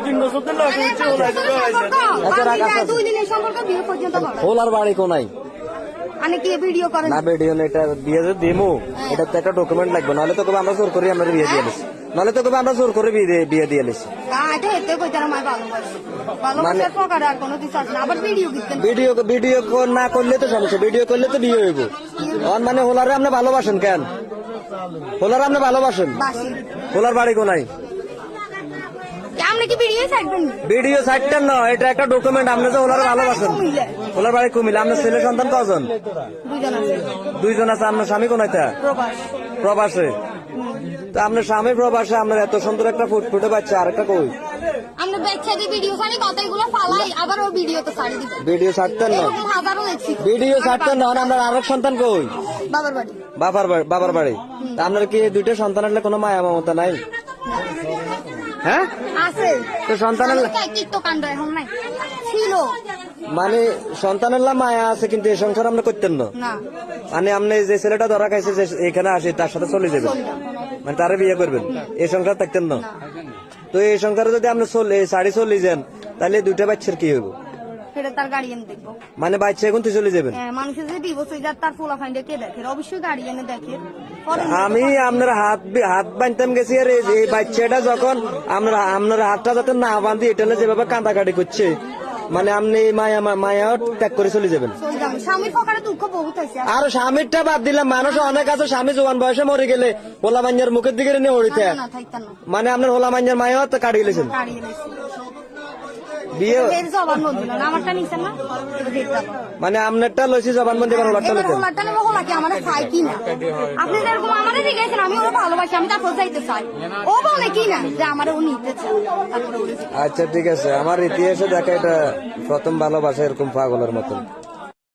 2-3 বছর ধরে লাগে হচ্ছে হোলার বাড়ি কোনায় মানে কি ভিডিও করেন না ভিডিও এটা বিয়ে যে দিমু এটা তো একটা ডকুমেন্ট লাগবে নাহলে তো কবে আমরা জোর করে আমরা বিয়ে দিয়ে দিছি নাহলে তো কবে আমরা জোর করে বিয়ে দিয়ে দিছি ভিডিও না করলে তো সমস্যা ভিডিও করলে তো বিয়ে হইব মানে হোলারে আপনি ভালোবাসেন কেন হোলারে আপনি ভালোবাসেন হোলার বাড়ি কোনায় ভিডিও সাইটটা না এটা একটা ডকুমেন্ট আপনি যে ওনারা ভালোবাসেন ওনার বাড়ি কুমিল্লা আপনার ছেলে সন্তান কজন 2 জন আছে আপনার স্বামী কোনায় প্রবাসে তো আপনার স্বামী প্রবাসে আপনার এত সুন্দর একটা ফুটফুটে বাচ্চা আরেকটা কই ভিডিও ছাড়তেন না ভিডিও ছাড়তেন না আপনার আরেক সন্তান কই বাবার বাড়ি আপনার কি 2টা সন্তান আসলে কোনো মায়া মমতা নাই হ্যাঁ তো সন্তানের মানে সন্তানের মায়া আছে কিন্তু এই সংসার আমরা করতেন না মানে আপনি যে ছেলেটা ধরা খাইছে যে এখানে আসে তার সাথে চলে যাবেন মানে তারে বিয়ে করবেন এই সংসার থাকতেন না তো এই সংসারে যদি আপনি শাড়ি চলে যান তাহলে 2টা বাচ্চার কি হইব মানে বাচ্চা এখন তুই চলে যাবেন আমি আপনার হাত বাঁধতাম গেছি আর এই বাচ্চাটা যখন আপনার হাতটা যাতে না বাঁধি এটা যেভাবে কাঁদাকাটি করছে মানে আপনি মায়া ত্যাগ করে চলে যাবেন আর স্বামীরটা বাদ দিলাম মানুষ অনেক আছে স্বামী জোয়ান বয়সে মরে গেলে হোলা মাঞ্জার মুখের দিকে নিয়ে হরিতে মানে আপনার হোলা মাঞ্জার মায়া তো কাটি গেলেছেন বিয়ে মানে আপনারটা লইছি জবানবন্দি করার আপনি যেরকম আমাদের দেখেছেন আমি ওরা ভালোবাসি আমি তারপর যাইতে চাই ও বলে কি না যে আমার ও নিতে চায় আচ্ছা ঠিক আছে আমার ইতিহাসে দেখা এটা প্রথম ভালোবাসা এরকম পাগলের মতন